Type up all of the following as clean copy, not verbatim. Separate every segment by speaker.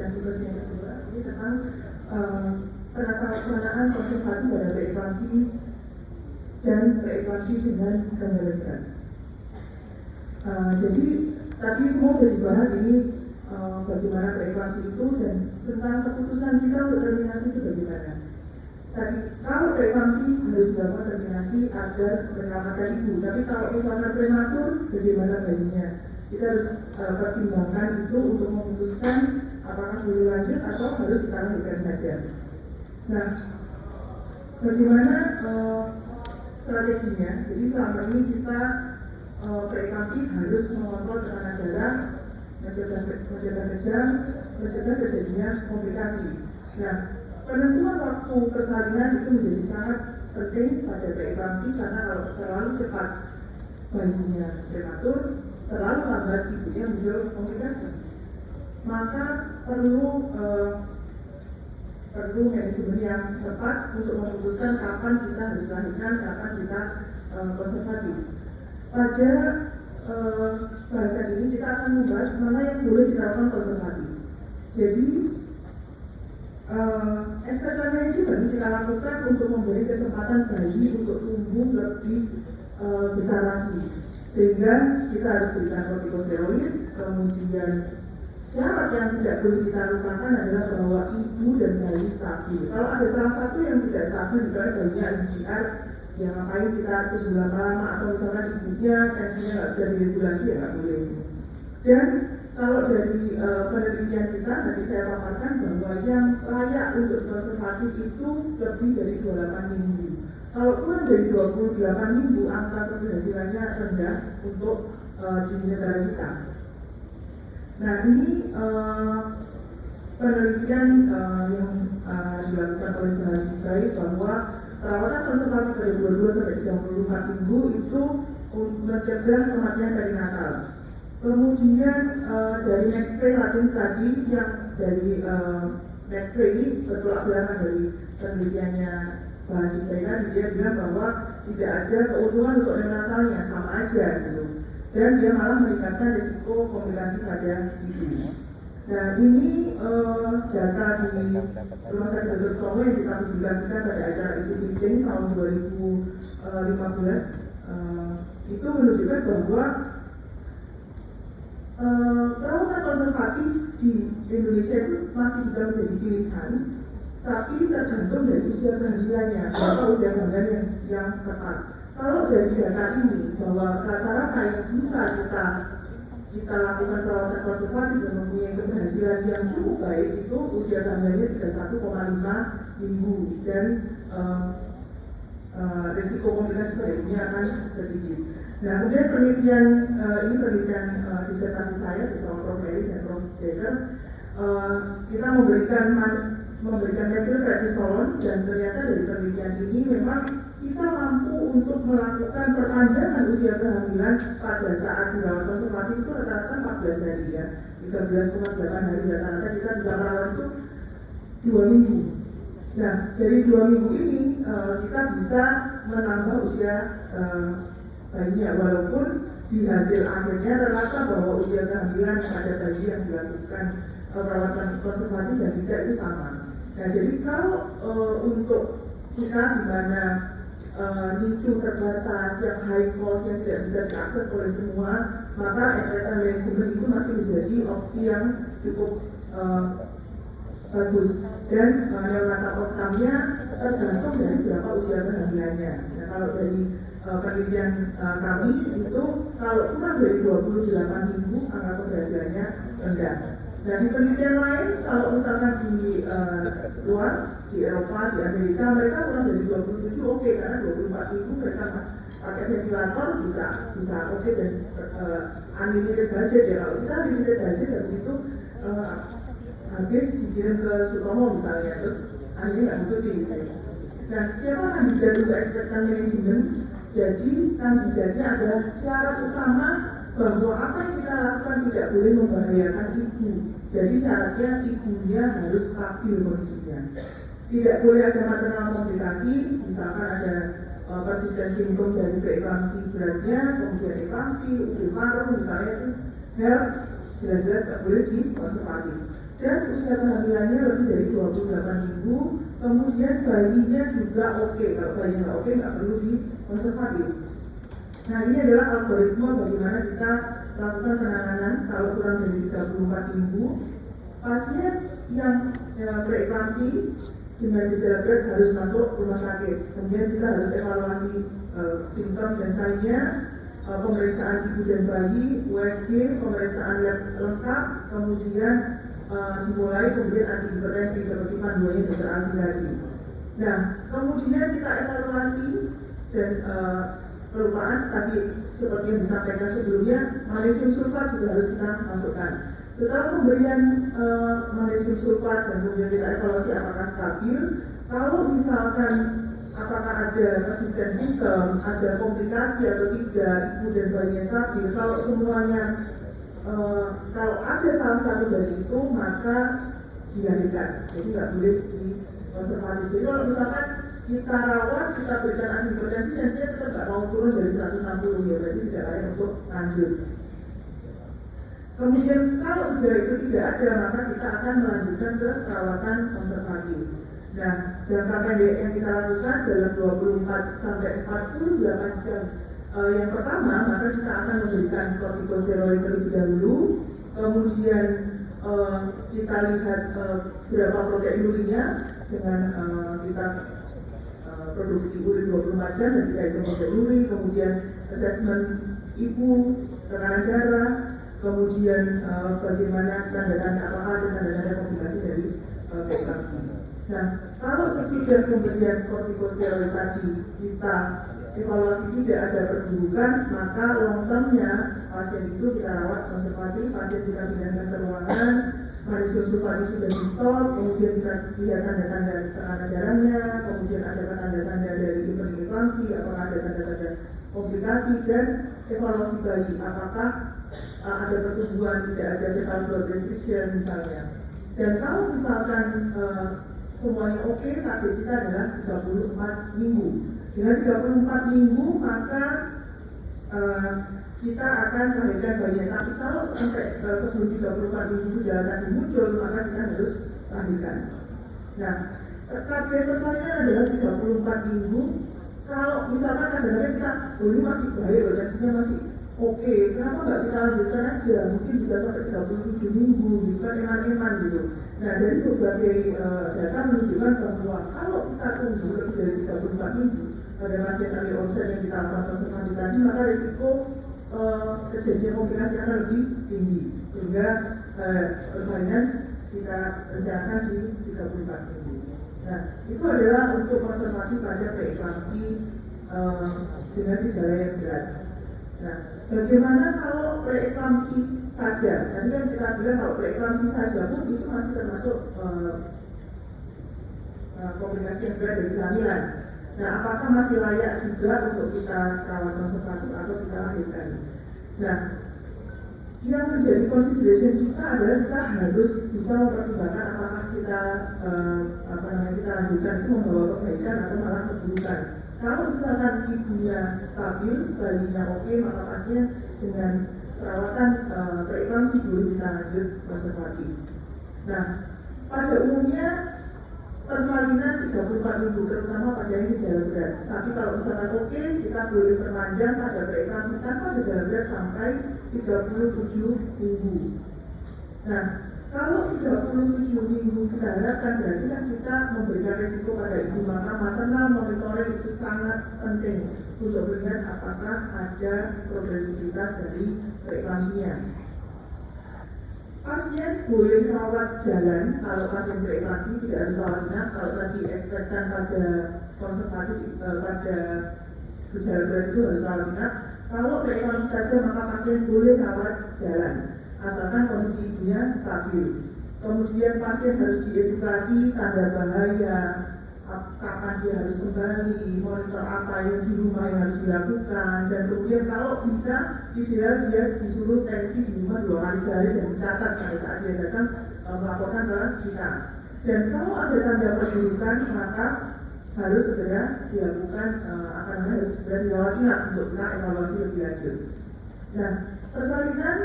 Speaker 1: dan tugas yang kedua ini tentang penata konservasi pada preeklampsi dan preeklampsi dengan gangguan berat. Jadi tadi semua sudah dibahas ini bagaimana preeklampsi itu dan tentang keputusan kita untuk terminasi itu bagaimana. Tadi kalau preeklampsi harus dilakukan terminasi agar menyelamatkan ibu, tapi kalau misalnya prematur bagaimana bayinya? Kita harus pertimbangkan itu untuk memutuskan apakah boleh lanjut atau harus kita lanjutkan saja. Nah, bagaimana strateginya? Jadi selama ini kita preeklampsi harus mengontrol tekanan darah, mencegah kejang, mencegah terjadinya komplikasi. Nah, penentuan waktu persalinan itu menjadi sangat penting pada preeklampsi karena kalau terlalu cepat bayinya prematur, terlalu lambat ibunya muncul komplikasi. Maka perlu manajemen yang tepat untuk memutuskan kapan kita harus lanjutkan, kapan kita konservatif. Pada bahasan ini kita akan membahas mana yang boleh dilakukan konservatif. Jadi ekspektasi manajemen kita lakukan untuk memberi kesempatan bayi untuk tumbuh lebih besar lagi, sehingga kita harus berikan kortikosteroid. Kemudian syarat yang tidak boleh kita lupakan adalah bahwa ibu dan bayi stabil. Kalau ada salah satu yang tidak stabil, misalnya bayinya IGR, ya ngapain kita tunggu lama-lama, atau misalnya ibunya tensinya nggak bisa diregulasi, ya nggak boleh. Dan kalau dari penelitian kita, nanti saya paparkan bahwa yang layak untuk konservatif itu lebih dari 28 minggu. Kalau kurang dari 28 minggu, angka keberhasilannya rendah untuk di negara kita. Nah, ini penelitian yang dilakukan oleh Bahasibai bahwa perawatan konservatif dari 22 sampai 34 minggu itu mencegah kematian perinatal. Kemudian dari Nextray Latin Study yang dari Nextray ini bertolak belakang dari penelitiannya Bahasibai tadi, dia bilang bahwa tidak ada keuntungan untuk neonatalnya, sama aja gitu. Dan dia malah meningkatkan risiko komplikasi pada ibu. Nah, ini data di Rumah Sakit Dr. Tomo yang kita publikasikan pada acara ISI Meeting tahun 2015 itu menunjukkan bahwa perawatan konservatif di Indonesia itu masih bisa menjadi pilihan, tapi tergantung dari usia kehamilannya, berapa usia kehamilan yang tepat. Kalau dari data ini bahwa rata-rata yang bisa kita lakukan perawatan konservatif dan mempunyai keberhasilan yang cukup baik itu usia kehamilannya 31,5 minggu dan risiko komplikasi pada ibunya akan sedikit. Nah, kemudian penelitian ini penelitian disertasi saya bersama Prof. Heri dan Prof. Dekker, kita memberikan methylprednisolone, dan ternyata dari penelitian ini memang kita mampu untuk melakukan perpanjangan usia kehamilan pada saat dirawat konservatif itu rata-rata 14 hari ya, 13,8 hari rata-rata kita bisa merawat itu 2 minggu. Nah, dari 2 minggu ini kita bisa menambah usia bayinya, walaupun di hasil akhirnya ternyata bahwa usia kehamilan pada bayi yang dilakukan perawatan konservatif dan tidak itu sama. Nah, jadi kalau untuk kita di mana nicu terbatas, yang high cost, yang tidak bisa diakses oleh semua, maka ekspektasi manajemen itu masih menjadi opsi yang cukup bagus. Dan neonatal outcome-nya tergantung dari berapa usia kehamilannya. Nah, kalau dari penelitian kami itu kalau kurang dari 28 minggu angka keberhasilannya rendah. Dan di penelitian lain, kalau misalkan di luar, di Eropa, di Amerika, mereka kurang dari 27 oke, karena 24 minggu mereka pakai ventilator bisa oke, dan unlimited budget ya. Kalau kita unlimited budget dan itu habis dikirim ke Sutomo misalnya, terus akhirnya nggak butuh gitu. Nah, siapa kandidat untuk ekspektasi manajemen? Jadi kandidatnya adalah syarat utama bahwa apa yang kita lakukan tidak boleh membahayakan ibu. Jadi syaratnya ibunya harus stabil kondisinya. Tidak boleh ada maternal komplikasi, misalkan ada persisten simptom dari preeklampsi beratnya, kemudian eklampsi, uji paru misalnya itu HER, jelas-jelas nggak boleh dikonservasi. Dan usia kehamilannya lebih dari 28 minggu, kemudian bayinya juga oke. Kalau bayinya nggak oke, nggak perlu dikonservasi. Nah, ini adalah algoritma bagaimana kita lakukan penanganan kalau kurang dari 34 minggu. Pasien yang preeklampsi dengan gejala berat harus masuk rumah sakit. Kemudian kita harus evaluasi simptom dan sign-nya, pemeriksaan ibu dan bayi, USG, pemeriksaan lab lengkap, kemudian dimulai kemudian antihipertensi seperti panduannya Dr. Aldi tadi. Nah, kemudian kita evaluasi dan kelupaan tadi seperti yang disampaikan sebelumnya, magnesium sulfat juga harus kita masukkan. Setelah pemberian magnesium sulfat dan kemudian kita evaluasi apakah stabil, kalau misalkan apakah ada persisten simptom, ada komplikasi atau tidak, ibu dan bayinya stabil, kalau semuanya kalau ada salah satu dari itu maka dilahirkan, jadi nggak boleh dikonservasi. Jadi kalau misalkan kita rawat, kita berikan antihipertensi, tensinya tetap nggak mau turun dari 160 ya, berarti tidak layak untuk lanjut. Kemudian kalau gejala itu tidak ada, maka kita akan melanjutkan ke perawatan konservatif. Nah, jangka pendek yang kita lakukan dalam 24 sampai 48 jam yang pertama, maka kita akan memberikan kortikosteroid terlebih dahulu. Kemudian kita lihat berapa proteinuria dengan kita produksi urin 24 jam dan kita hitung proteinuri, kemudian assessment ibu, tekanan darah, kemudian bagaimana tanda-tanda apakah ada tanda-tanda komplikasi dari preeklampsi. Nah, kalau sesudah pemberian kortikosteroid tadi kita evaluasi tidak ada perburukan, maka long term-nya pasien itu kita rawat konservatif, pasien kita pindahkan ke ruangan, magnesium sulfat sudah di stop, kemudian kita lihat tanda-tanda tekanan darahnya, kemudian ada tanda-tanda dari hiperpreeklampsi, apakah ada tanda-tanda komplikasi, dan evaluasi bayi apakah ada pertumbuhan, tidak ada fetal growth restriction misalnya. Dan kalau misalkan semuanya oke, target kita adalah 34 minggu. Dengan 34 minggu maka kita akan melahirkan bayi. Tapi kalau sampai sebelum 34 minggu gejala tadi muncul, maka kita harus lahirkan. Nah, target persalinan adalah 34 minggu. Kalau misalkan kadang-kadang kita, ini masih baik, tensinya masih oke, kenapa nggak kita lanjutkan aja? Mungkin bisa sampai 37 minggu, gitu kan, enak-enak gitu. Nah, dari berbagai data menunjukkan bahwa kalau kita tunggu lebih dari 34 minggu pada pasien early onset yang kita lakukan konservasi tadi, maka risiko terjadinya komplikasi akan lebih tinggi. Sehingga persalinan kita rencanakan di 34 minggu. Nah, itu adalah untuk konservasi pada preeklampsi dengan gejala yang berat. Nah, bagaimana kalau preeklampsi saja? Tadi kan kita bilang kalau preeklampsi saja pun itu masih termasuk komplikasi yang berat dari kehamilan. Nah, apakah masih layak juga untuk kita rawat konservatif atau kita lahirkan? Nah, yang menjadi consideration kita adalah kita harus bisa mempertimbangkan apakah kita kita lanjutkan itu membawa kebaikan atau malah keburukan. Kalau misalkan ibunya stabil, bayinya oke, maka pasien dengan perawatan preeklampsi boleh kita lanjut konservatif. Nah, pada umumnya persalinan 34 minggu, terutama pada yang gejala berat. Tapi kalau misalkan oke, kita boleh perpanjang pada preeklampsi tanpa gejala berat sampai 37 minggu. Nah, kalau 37 minggu kita harapkan, berarti kan kita memberikan risiko pada ibu, maka maternal monitoring itu sangat penting untuk melihat apakah ada progresivitas dari preeklampsinya. Pasien boleh rawat jalan kalau pasien preeklampsi, tidak harus rawat inap. Kalau tadi ekspektan pada konservatif pada gejala berat itu harus rawat inap. Kalau preeklampsi saja maka pasien boleh rawat jalan asalkan kondisi ibunya stabil. Kemudian pasien harus diedukasi tanda bahaya, kapan dia harus kembali, monitor apa yang di rumah yang harus dilakukan, dan kemudian kalau bisa ideal dia disuruh tensi di rumah 2 kali sehari dan mencatat pada saat dia datang melaporkan ke kita. Dan kalau ada tanda perburukan maka harus segera dilakukan harus segera dirawat inap untuk kita evaluasi lebih lanjut. Nah, Persalinan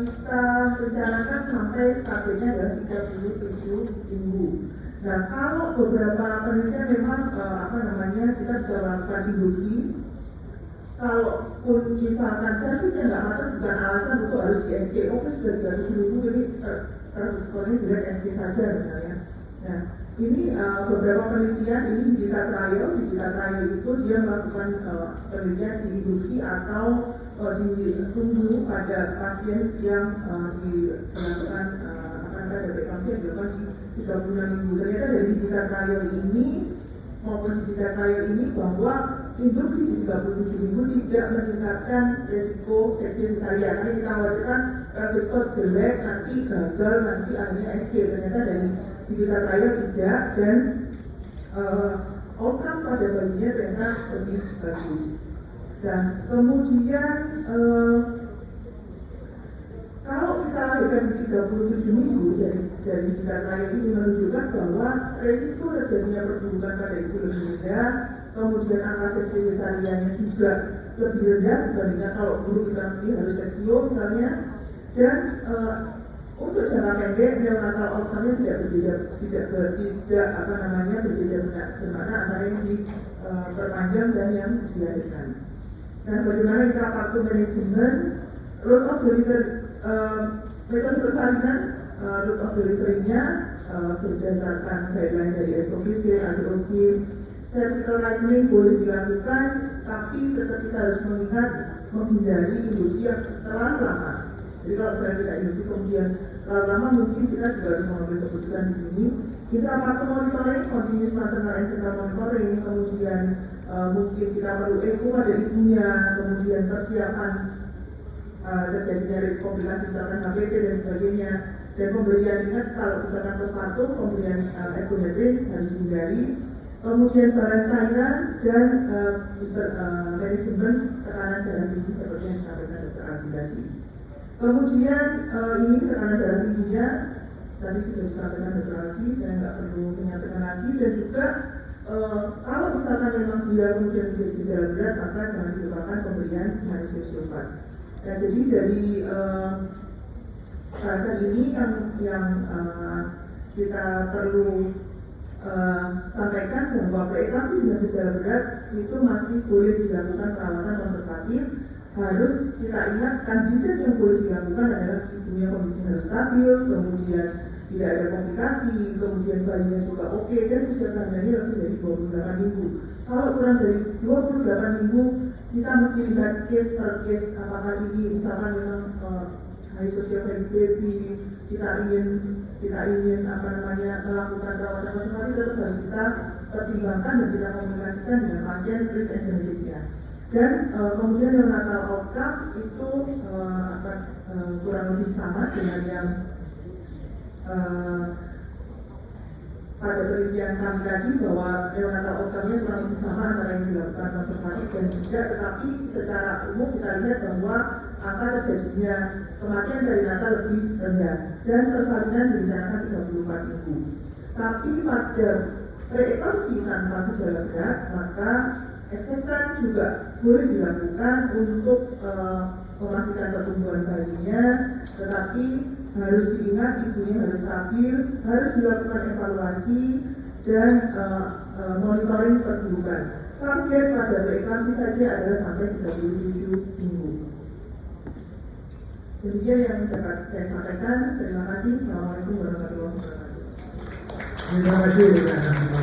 Speaker 1: kita rencanakan sampai targetnya adalah 37 minggu. Nah, kalau beberapa penelitian memang kita bisa melakukan induksi. Kalaupun misalkan servisnya nggak matang, bukan alasan untuk harus di SC. Oke, sudah 37 minggu, jadi skornya sudah SC saja misalnya. Nah, ini beberapa penelitian, ini di Dita Trial itu dia melakukan penelitian di induksi atau ditunggu pada pasien yang dilakukan dari pasien dilakukan di 36 minggu. Ternyata dari Dita Trial ini maupun di Dita Trial ini bahwa induksi di 37 minggu tidak meningkatkan resiko seksi cesarean. Karena kita khawatirkan pelvis jelek, nanti gagal, nanti akhirnya SC. Ternyata dari Dita Trial tidak, dan outcome pada bayinya ternyata lebih bagus. Dan kemudian kalau kita lahirkan di 37 minggu dari Dita Trial ini menunjukkan bahwa resiko terjadinya perburukan pada ibu lebih rendah, kemudian angka seksi cesariannya juga lebih rendah dibandingkan kalau guru kita mesti harus seksio misalnya, dan untuk jangka pendek neonatal outcome-nya tidak berbeda bermakna antara yang diperpanjang dan yang dilahirkan. Nah, bagaimana intrapartum manajemen, route of delivery, metode persalinan, route of delivery-nya berdasarkan guideline dari SOPC, ACOG. Cervical lightning boleh dilakukan, tapi tetap kita harus menghindari induksi yang terlalu lama. Jadi kalau misalnya kita induksi kemudian terlalu lama, mungkin kita juga harus mengambil keputusan di sini. Intrapartum monitoring, continuous maternal and fetal monitoring, kemudian mungkin kita perlu echo pada ibunya, kemudian persiapan terjadinya komplikasi misalkan HPV dan sebagainya, dan pemberian, ingat kalau misalkan postpartum pemberian epinephrine harus dihindari, kemudian balas cairan dan manajemen tekanan darah tinggi seperti yang disampaikan Dr. Aldi tadi. Kemudian ini tekanan darah tingginya tadi sudah disampaikan Dr. Aldi, saya nggak perlu menyampaikan lagi, dan juga kalau misalkan memang dia kemudian menjadi gejala berat, maka jangan dilupakan pemberian magnesium sulfat. Nah, jadi dari rasa ini yang kita perlu sampaikan bahwa preeklampsi dengan gejala berat itu masih boleh dilakukan perawatan konservatif. Harus kita ingat kandidat yang boleh dilakukan adalah ibunya kondisinya harus stabil, kemudian tidak ada komplikasi, kemudian bayinya juga oke, dan usia kehamilannya lebih dari 28 minggu. Kalau kurang dari 28 minggu, kita mesti lihat case per case, apakah ini misalkan memang high social baby, kita ingin melakukan perawatan konservatif, tetap harus kita pertimbangkan dan kita komunikasikan dengan pasien risk and benefit-nya. Dan kemudian neonatal outcome itu kurang lebih sama dengan yang pada penelitian kami tadi, bahwa neonatal outcome-nya kurang lebih sama antara yang dilakukan konservatif dan tidak, tetapi secara umum kita lihat bahwa angka terjadinya kematian dari natal lebih rendah dan persalinan direncanakan 34 minggu. Tapi pada preeklampsi tanpa gejala berat, maka ekspektan juga boleh dilakukan untuk memastikan pertumbuhan bayinya, tetapi harus diingat ibunya harus stabil, harus dilakukan evaluasi dan monitoring perburukan. Target pada preeklampsi saja adalah sampai 37 minggu. Demikian yang dapat saya sampaikan. Terima kasih. Assalamualaikum warahmatullahi wabarakatuh.
Speaker 2: Terima kasih.